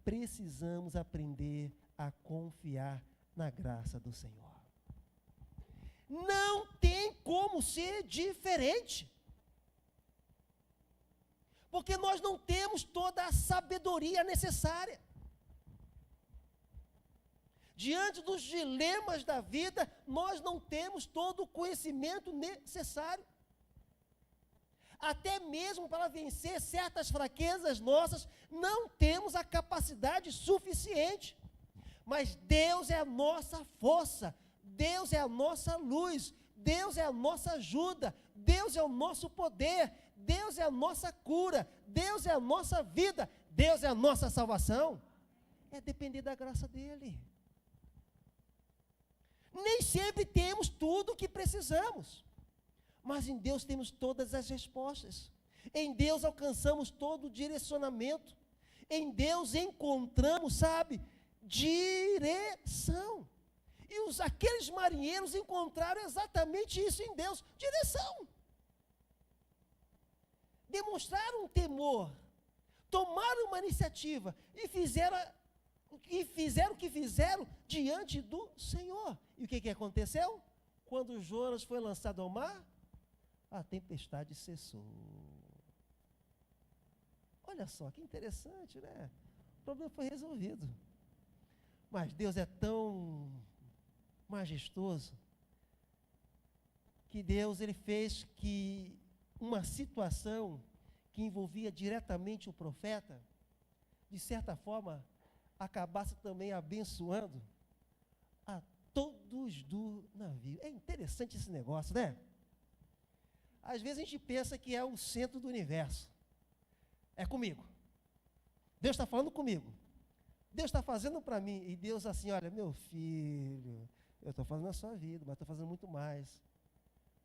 Precisamos aprender a confiar na graça do Senhor. Não tem como ser diferente. Porque nós não temos toda a sabedoria necessária. Diante dos dilemas da vida, nós não temos todo o conhecimento necessário. Até mesmo para vencer certas fraquezas nossas, não temos a capacidade suficiente. Mas Deus é a nossa força, Deus é a nossa luz, Deus é a nossa ajuda, Deus é o nosso poder, Deus é a nossa cura, Deus é a nossa vida, Deus é a nossa salvação. É depender da graça dEle. Nem sempre temos tudo o que precisamos, mas em Deus temos todas as respostas. Em Deus alcançamos todo o direcionamento. Em Deus encontramos, sabe, direção. E aqueles marinheiros encontraram exatamente isso em Deus, direção. Demonstraram um temor, tomaram uma iniciativa e fizeram o que fizeram diante do Senhor. E o que aconteceu? Quando Jonas foi lançado ao mar, a tempestade cessou. Olha só, que interessante, né? O problema foi resolvido. Mas Deus é tão majestoso que Deus, Ele fez que uma situação que envolvia diretamente o profeta, de certa forma, acabasse também abençoando a todos do navio. É interessante esse negócio, né? Às vezes a gente pensa que é o centro do universo. É comigo. Deus está falando comigo. Deus está fazendo para mim. E Deus assim, olha, meu filho, eu estou fazendo na sua vida, mas estou fazendo muito mais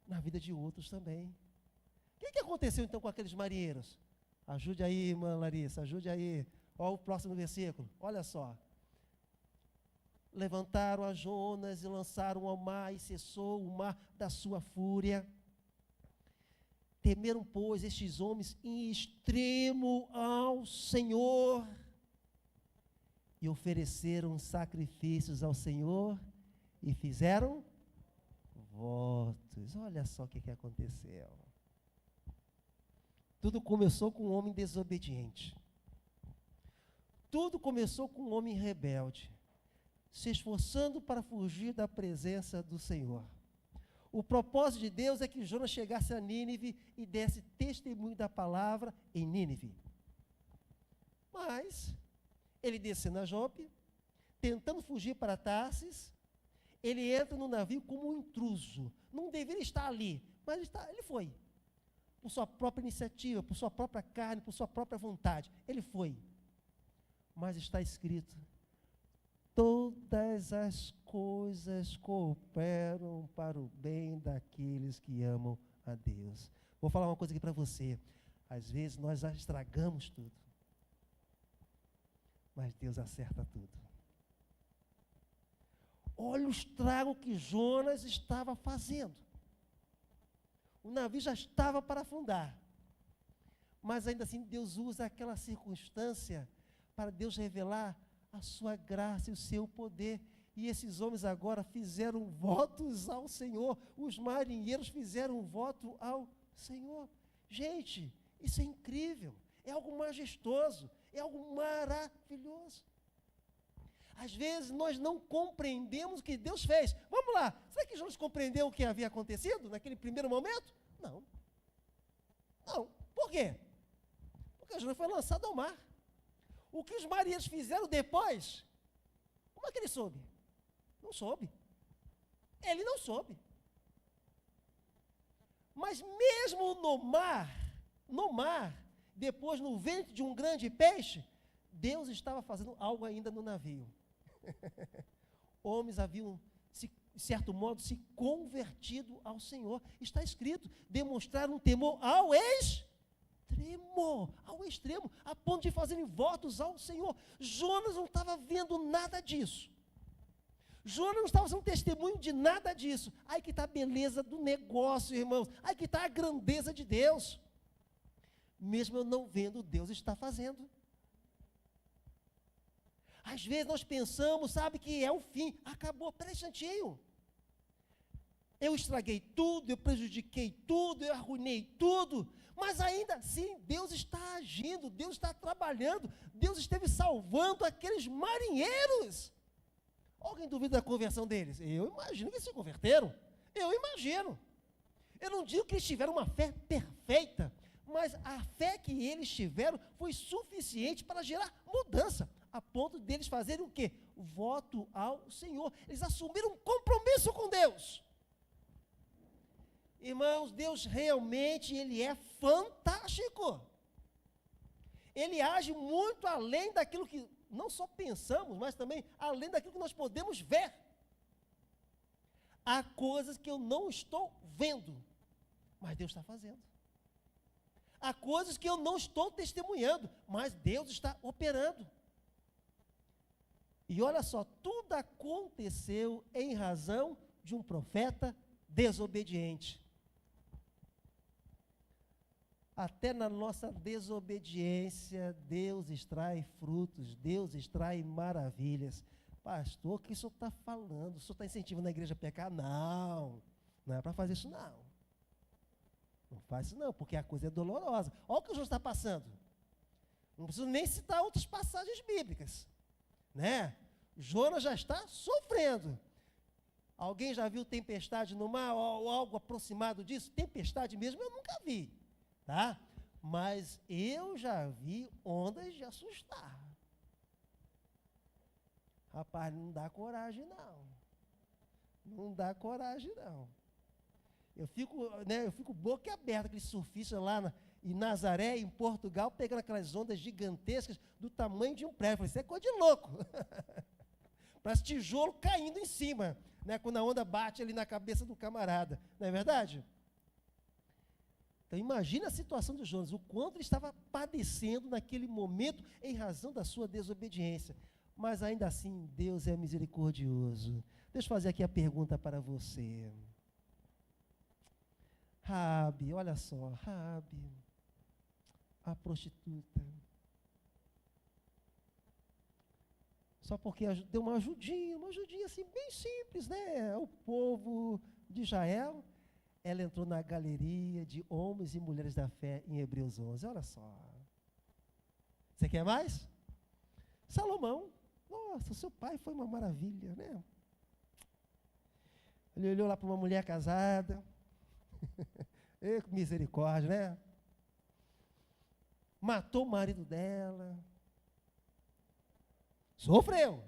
na vida de outros também. O que aconteceu então com aqueles marinheiros? Ajude aí, irmã Larissa, ajude aí. Olha o próximo versículo, olha só. Levantaram a Jonas e lançaram ao mar, e cessou o mar da sua fúria. Temeram, pois, estes homens em extremo ao Senhor, e ofereceram sacrifícios ao Senhor, e fizeram votos. Olha só o que aconteceu. Tudo começou com um homem desobediente. Tudo começou com um homem rebelde, se esforçando para fugir da presença do Senhor. O propósito de Deus é que Jonas chegasse a Nínive e desse testemunho da palavra em Nínive. Mas, ele descendo a Jope, tentando fugir para Tarsis, ele entra no navio como um intruso. Não deveria estar ali, mas ele foi. Por sua própria iniciativa, por sua própria carne, por sua própria vontade. Ele foi. Mas está escrito: todas as coisas cooperam para o bem daqueles que amam a Deus. Vou falar uma coisa aqui para você. Às vezes nós já estragamos tudo, mas Deus acerta tudo. Olha o estrago que Jonas estava fazendo. O navio já estava para afundar, mas ainda assim Deus usa aquela circunstância para Deus revelar a sua graça e o seu poder. E esses homens agora fizeram votos ao Senhor. Os marinheiros fizeram voto ao Senhor. Gente, isso é incrível. É algo majestoso. É algo maravilhoso. Às vezes nós não compreendemos o que Deus fez. Vamos lá. Será que Jonas compreendeu o que havia acontecido naquele primeiro momento? Não. Não. Por quê? Porque Jonas foi lançado ao mar. O que os marinheiros fizeram depois, como é que ele soube? Não soube. Ele não soube. Mas mesmo no mar, depois no ventre de um grande peixe, Deus estava fazendo algo ainda no navio. Homens haviam, de certo modo, se convertido ao Senhor. Está escrito, demonstraram um temor ao extremo, a ponto de fazerem votos ao Senhor. Jonas não estava vendo nada disso. Jonas não estava sendo testemunho de nada disso. Aí que está a beleza do negócio, irmãos. Aí que está a grandeza de Deus. Mesmo eu não vendo, Deus está fazendo. Às vezes nós pensamos, sabe, que é o fim. Acabou, peraí, instantinho. Eu estraguei tudo, eu prejudiquei tudo, eu arruinei tudo. Mas ainda assim, Deus está agindo, Deus está trabalhando, Deus esteve salvando aqueles marinheiros. Alguém duvida da conversão deles? Eu imagino que eles se converteram. Eu imagino. Eu não digo que eles tiveram uma fé perfeita, Mas a fé que eles tiveram foi suficiente para gerar mudança, a ponto deles fazerem o quê? Voto ao Senhor. Eles assumiram um compromisso com Deus. Irmãos, Deus realmente, Ele é fantástico. Ele age muito além daquilo que não só pensamos, mas também além daquilo que nós podemos ver. Há coisas que eu não estou vendo, mas Deus está fazendo. Há coisas que eu não estou testemunhando, mas Deus está operando. E olha só, tudo aconteceu em razão de um profeta desobediente. Até na nossa desobediência, Deus extrai frutos, Deus extrai maravilhas. Pastor, o que o senhor está falando? O senhor está incentivando a igreja a pecar? Não, não é para fazer isso não. Não faz isso não, porque a coisa é dolorosa. Olha o que o senhor está passando. Não preciso nem citar outras passagens bíblicas, né? Jonas já está sofrendo. Alguém já viu tempestade no mar ou algo aproximado disso? Tempestade mesmo eu nunca vi, tá? Mas eu já vi ondas de assustar. Rapaz, não dá coragem não. Não dá coragem não. Eu fico boca aberta, aquele surfista lá em Nazaré, em Portugal, pegando aquelas ondas gigantescas do tamanho de um prédio. Eu falei, isso é coisa de louco. Parece tijolo caindo em cima, né, quando a onda bate ali na cabeça do camarada. Não é verdade? Então, imagina a situação de Jonas, o quanto ele estava padecendo naquele momento em razão da sua desobediência. Mas ainda assim, Deus é misericordioso. Deixa eu fazer aqui a pergunta para você. Raabe, olha só, Raabe, a prostituta. Só porque deu uma ajudinha assim, bem simples, né? O povo de Israel, ela entrou na galeria de homens e mulheres da fé em Hebreus 11. Olha só. Você quer mais? Salomão. Nossa, seu pai foi uma maravilha, né? Ele olhou lá para uma mulher casada. Misericórdia, né? Matou o marido dela. Sofreu.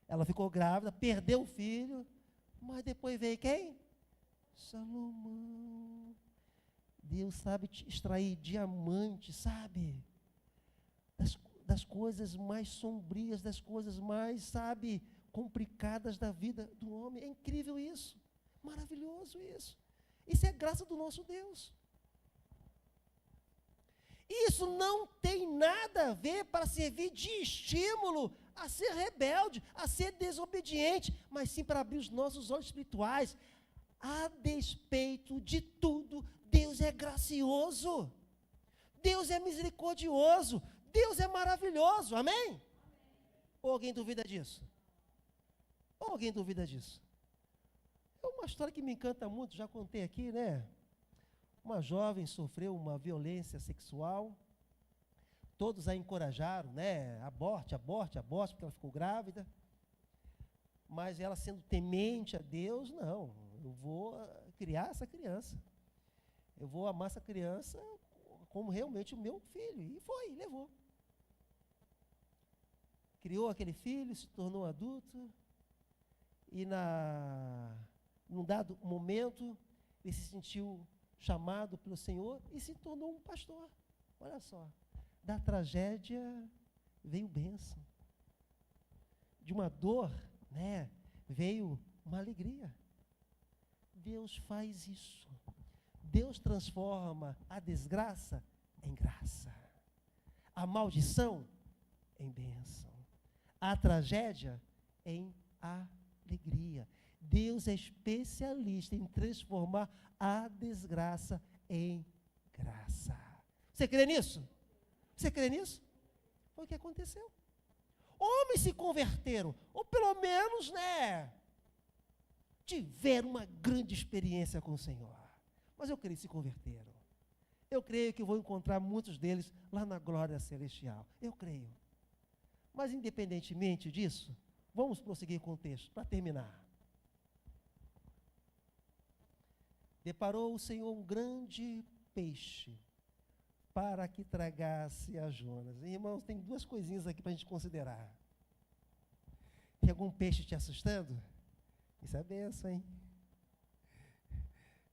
Ela ficou grávida, perdeu o filho. Mas depois veio quem? Salomão. Deus sabe extrair diamante, sabe? Das coisas mais sombrias, das coisas mais, sabe, complicadas da vida do homem. É incrível isso. Maravilhoso isso. Isso é graça do nosso Deus. Isso não tem nada a ver para servir de estímulo a ser rebelde, a ser desobediente, mas sim para abrir os nossos olhos espirituais. A despeito de tudo, Deus é gracioso. Deus é misericordioso. Deus é maravilhoso. Amém? Ou alguém duvida disso? Ou alguém duvida disso? É uma história que me encanta muito, já contei aqui, né? Uma jovem sofreu uma violência sexual, todos a encorajaram, né? Aborte, porque ela ficou grávida. Mas ela sendo temente a Deus, não, eu vou criar essa criança. Eu vou amar essa criança como realmente o meu filho. E foi, levou. Criou aquele filho, se tornou adulto, e num dado momento, ele se sentiu chamado pelo Senhor e se tornou um pastor. Olha só, da tragédia veio bênção. De uma dor, né, veio uma alegria. Deus faz isso. Deus transforma a desgraça em graça. A maldição em bênção. A tragédia em alegria. Deus é especialista em transformar a desgraça em graça. Você crê nisso? Você crê nisso? Foi o que aconteceu. Homens se converteram, ou pelo menos, né, tiveram uma grande experiência com o Senhor. Mas eu creio que se converteram. Eu creio que vou encontrar muitos deles lá na glória celestial. Eu creio. Mas independentemente disso, vamos prosseguir com o texto, para terminar. Deparou o Senhor um grande peixe para que tragasse a Jonas. Irmãos, tem duas coisinhas aqui para a gente considerar. Tem algum peixe te assustando? Isso é bênção, hein?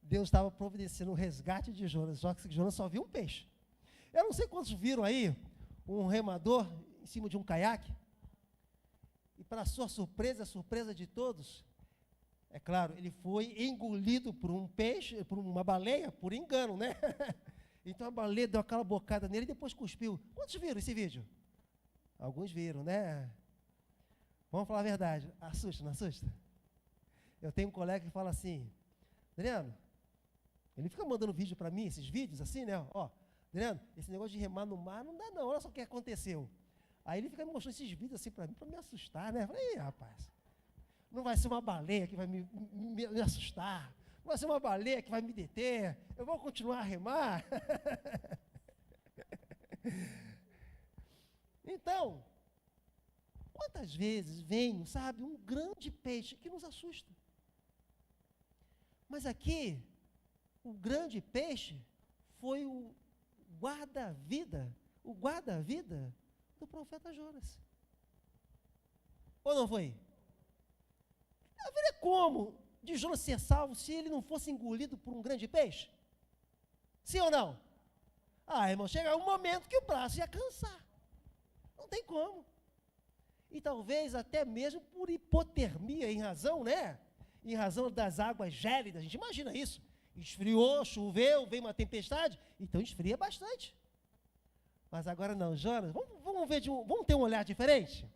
Deus estava providenciando o resgate de Jonas, só que Jonas só viu um peixe. Eu não sei quantos viram aí um remador em cima de um caiaque. E para sua surpresa, a surpresa de todos, é claro, ele foi engolido por um peixe, por uma baleia, por engano, né? Então a baleia deu aquela bocada nele e depois cuspiu. Quantos viram esse vídeo? Alguns viram, né? Vamos falar a verdade. Assusta, não assusta? Eu tenho um colega que fala assim, Adriano, ele fica mandando vídeo para mim, esses vídeos assim, né? Ó, Adriano, esse negócio de remar no mar não dá não, olha só o que aconteceu. Aí ele fica me mostrando esses vídeos assim para mim, para me assustar, né? Eu falei, rapaz, não vai ser uma baleia que vai me assustar, não vai ser uma baleia que vai me deter, eu vou continuar a remar. Então, quantas vezes vem, sabe, um grande peixe que nos assusta. Mas aqui, o grande peixe foi o guarda-vida do profeta Jonas. Ou não foi? Haveria como de Jonas ser salvo se ele não fosse engolido por um grande peixe? Sim ou não? Ah, irmão, chega um momento que o braço ia cansar. Não tem como. E talvez até mesmo por hipotermia, em razão, né? Em razão das águas gélidas, a gente imagina isso. Esfriou, choveu, veio uma tempestade, então esfria bastante. Mas agora não, Jonas, vamos ter um olhar diferente?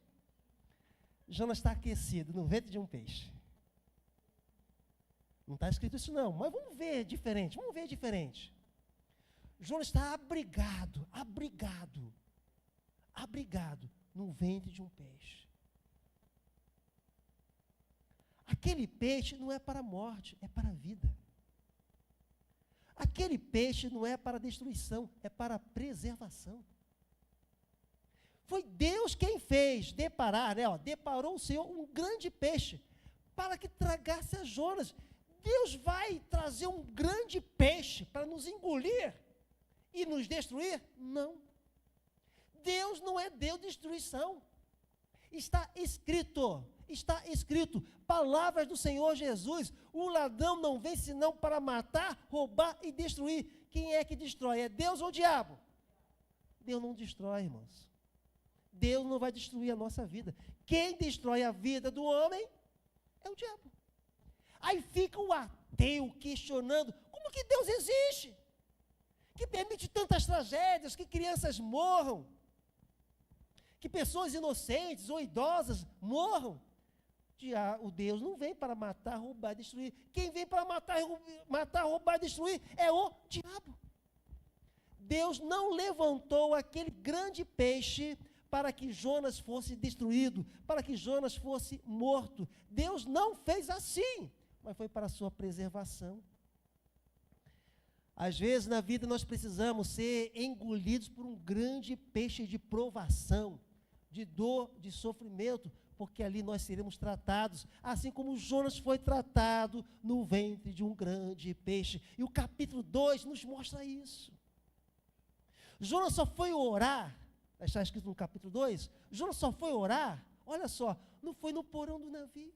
Jonas está aquecido no ventre de um peixe. Não está escrito isso não, mas vamos ver diferente. Jonas está abrigado no ventre de um peixe. Aquele peixe não é para a morte, é para a vida. Aquele peixe não é para a destruição, é para a preservação. Foi Deus quem fez deparou o Senhor um grande peixe para que tragasse a Jonas. Deus vai trazer um grande peixe para nos engolir e nos destruir? Não. Deus não é Deus de destruição. Está escrito, palavras do Senhor Jesus, o ladrão não vem senão para matar, roubar e destruir. Quem é que destrói? É Deus ou o diabo? Deus não destrói, irmãos. Deus não vai destruir a nossa vida. Quem destrói a vida do homem é o diabo. Aí fica o ateu questionando, como que Deus existe? Que permite tantas tragédias, que crianças morram, que pessoas inocentes ou idosas morram. O Deus não vem para matar, roubar e destruir. Quem vem para matar, roubar e destruir é o diabo. Deus não levantou aquele grande peixe para que Jonas fosse destruído, para que Jonas fosse morto. Deus não fez assim, mas foi para a sua preservação. Às vezes na vida nós precisamos ser engolidos por um grande peixe de provação, de dor, de sofrimento, porque ali nós seremos tratados, assim como Jonas foi tratado no ventre de um grande peixe. E o capítulo 2 nos mostra isso. Jonas só foi orar, está escrito no capítulo 2, Jonas só foi orar, olha só, não foi no porão do navio.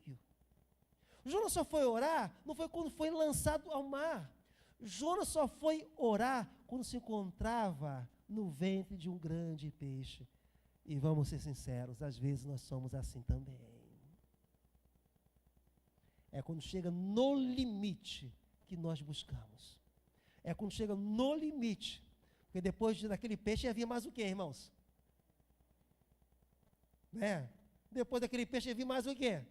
Jonas só foi orar, não foi quando foi lançado ao mar. Jonas só foi orar quando se encontrava no ventre de um grande peixe. E vamos ser sinceros, às vezes nós somos assim também. É quando chega no limite que nós buscamos. É quando chega no limite. Porque depois daquele peixe havia mais o quê, irmãos? Né? Depois daquele peixe havia mais o quê?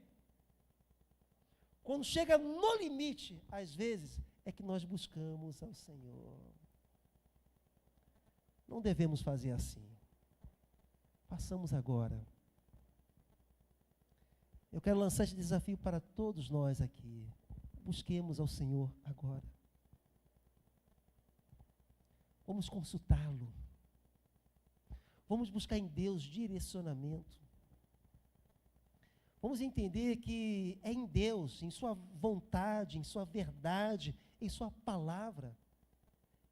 Quando chega no limite, às vezes, é que nós buscamos ao Senhor. Não devemos fazer assim. Façamos agora. Eu quero lançar esse desafio para todos nós aqui. Busquemos ao Senhor agora. Vamos consultá-lo. Vamos buscar em Deus direcionamento. Vamos entender que é em Deus, em sua vontade, em sua verdade, em sua palavra,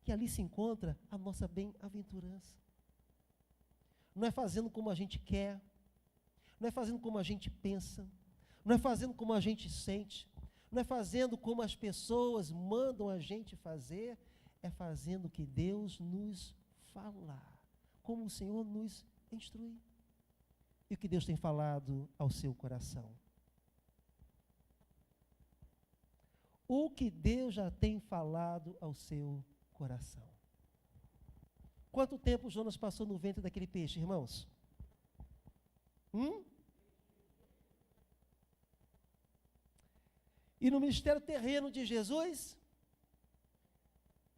que ali se encontra a nossa bem-aventurança. Não é fazendo como a gente quer, não é fazendo como a gente pensa, não é fazendo como a gente sente, não é fazendo como as pessoas mandam a gente fazer, é fazendo o que Deus nos falar, como o Senhor nos instrui. E o que Deus tem falado ao seu coração. O que Deus já tem falado ao seu coração. Quanto tempo Jonas passou no ventre daquele peixe, irmãos? E no ministério terreno de Jesus,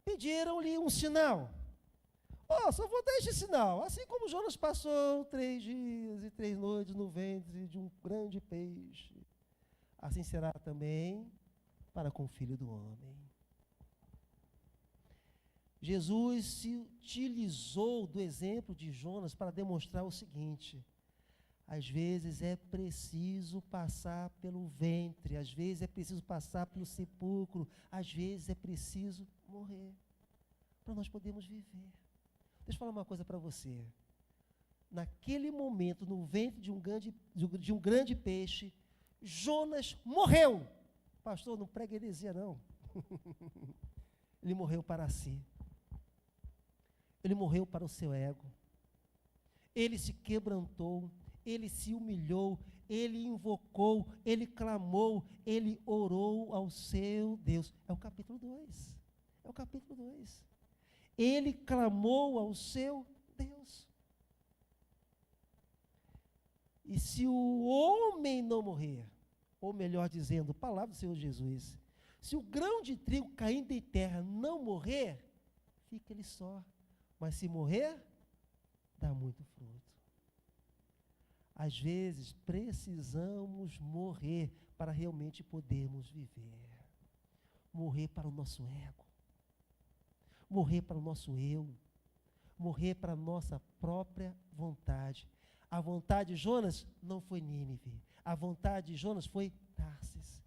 pediram-lhe um sinal. Só vou dar este sinal. Assim como Jonas passou 3 dias e 3 noites no ventre de um grande peixe, assim será também para com o Filho do Homem. Jesus se utilizou do exemplo de Jonas para demonstrar o seguinte: às vezes é preciso passar pelo ventre, às vezes é preciso passar pelo sepulcro, às vezes é preciso morrer, para nós podermos viver. Deixa eu falar uma coisa para você. Naquele momento, no ventre de um grande peixe, Jonas morreu. Pastor, não prega heresia não. Ele morreu para si. Ele morreu para o seu ego. Ele se quebrantou, ele se humilhou, ele invocou, ele clamou, ele orou ao seu Deus. É o capítulo 2. É o capítulo 2. Ele clamou ao seu Deus. E se o homem não morrer, ou melhor dizendo, palavra do Senhor Jesus, se o grão de trigo caindo em terra não morrer, fica ele só. Mas se morrer, dá muito fruto. Às vezes, precisamos morrer para realmente podermos viver. Morrer para o nosso ego. Morrer para o nosso eu. Morrer para a nossa própria vontade. A vontade de Jonas não foi Nínive. A vontade de Jonas foi Tarsis.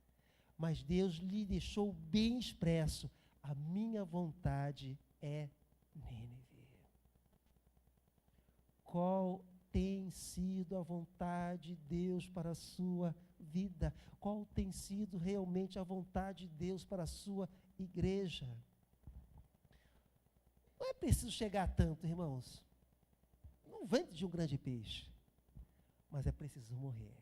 Mas Deus lhe deixou bem expresso: a minha vontade é Nínive. Qual tem sido a vontade de Deus para a sua vida? Qual tem sido realmente a vontade de Deus para a sua igreja? Não é preciso chegar a tanto, irmãos. Não ventre de um grande peixe, mas é preciso morrer.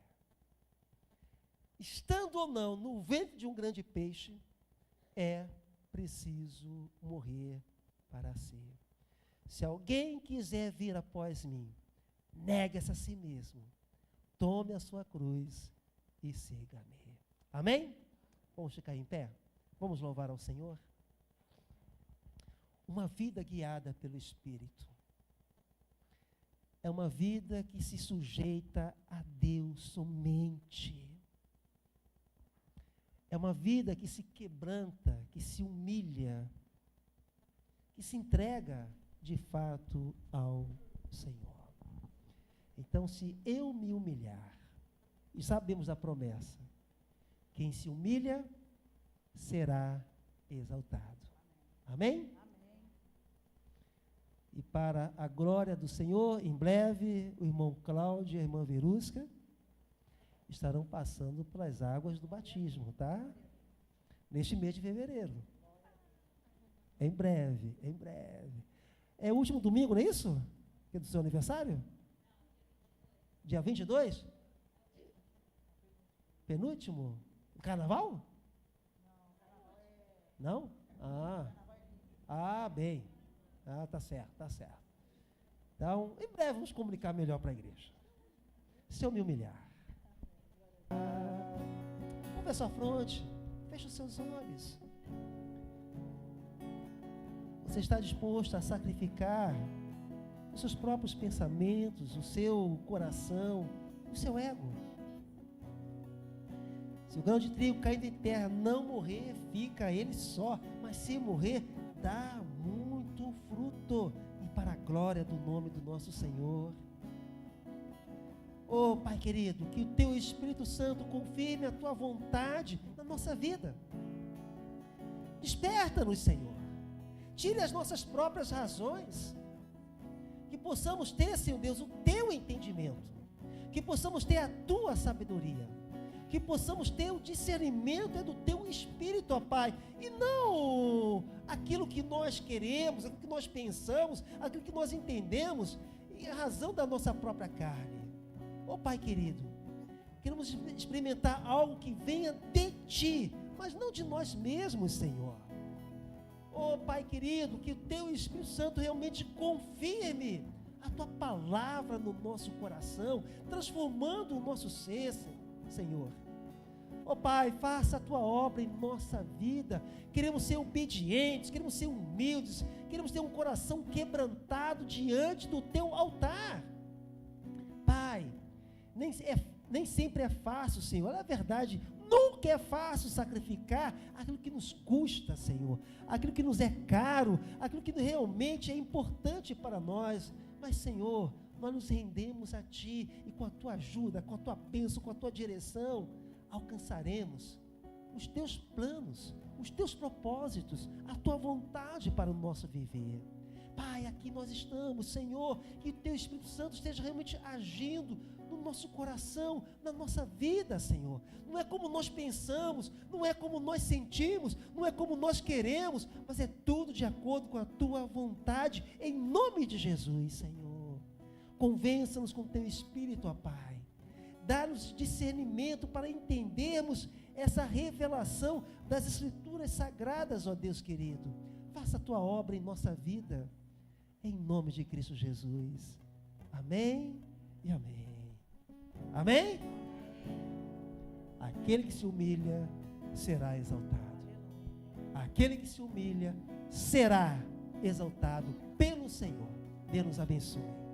Estando ou não no ventre de um grande peixe, é preciso morrer para si. Se alguém quiser vir após mim, negue-se a si mesmo, tome a sua cruz e siga-me. Amém? Vamos ficar em pé? Vamos louvar ao Senhor? Uma vida guiada pelo Espírito é uma vida que se sujeita a Deus somente. É uma vida que se quebranta, que se humilha, que se entrega de fato ao Senhor. Então, se eu me humilhar, e sabemos a promessa, quem se humilha será exaltado. Amém? E para a glória do Senhor, em breve, o irmão Cláudio e a irmã Verusca estarão passando pelas águas do batismo, tá? Neste mês de fevereiro. Em breve, em breve. É o último domingo, não é isso? Que é do seu aniversário? Dia 22? Penúltimo? Carnaval? Não? Bem. Tá certo, tá certo. Então, em breve vamos comunicar melhor para a igreja. Se eu me humilhar. Curva a sua fronte, feche os seus olhos. Você está disposto a sacrificar os seus próprios pensamentos, o seu coração, o seu ego? Se o grão de trigo caído em terra não morrer, fica ele só, mas se morrer, dá muito fruto, e para a glória do nome do nosso Senhor. Oh, Pai querido, que o Teu Espírito Santo confirme a Tua vontade na nossa vida. Desperta-nos, Senhor. tire as nossas próprias razões, que possamos ter, Senhor Deus, o teu entendimento, que possamos ter a tua sabedoria, que possamos ter o discernimento do teu Espírito, ó Pai, e não aquilo que nós queremos, aquilo que nós pensamos, aquilo que nós entendemos, em razão da nossa própria carne. Ó Pai querido, queremos experimentar algo que venha de Ti, mas não de nós mesmos, Senhor. Ó Pai querido, que o Teu Espírito Santo realmente confirme a Tua palavra no nosso coração, transformando o nosso ser, Senhor. Ó Pai, faça a Tua obra em nossa vida. Queremos ser obedientes, queremos ser humildes, queremos ter um coração quebrantado diante do Teu altar. Pai, nem sempre é fácil, Senhor, é verdade, nunca é fácil sacrificar aquilo que nos custa, Senhor, aquilo que nos é caro, aquilo que realmente é importante para nós, mas, Senhor, nós nos rendemos a Ti, e com a Tua ajuda, com a Tua bênção, com a Tua direção, alcançaremos os Teus planos, os Teus propósitos, a Tua vontade para o nosso viver. Pai, aqui nós estamos, Senhor, que o Teu Espírito Santo esteja realmente agindo no nosso coração, na nossa vida, Senhor. Não é como nós pensamos, não é como nós sentimos, não é como nós queremos, mas é tudo de acordo com a Tua vontade, em nome de Jesus, Senhor. Convença-nos com o Teu Espírito, ó Pai. Dá-nos discernimento para entendermos essa revelação das Escrituras Sagradas, ó Deus querido. Faça a Tua obra em nossa vida, em nome de Cristo Jesus. Amém e amém. Amém? Aquele que se humilha será exaltado. Aquele que se humilha será exaltado pelo Senhor. Deus nos abençoe.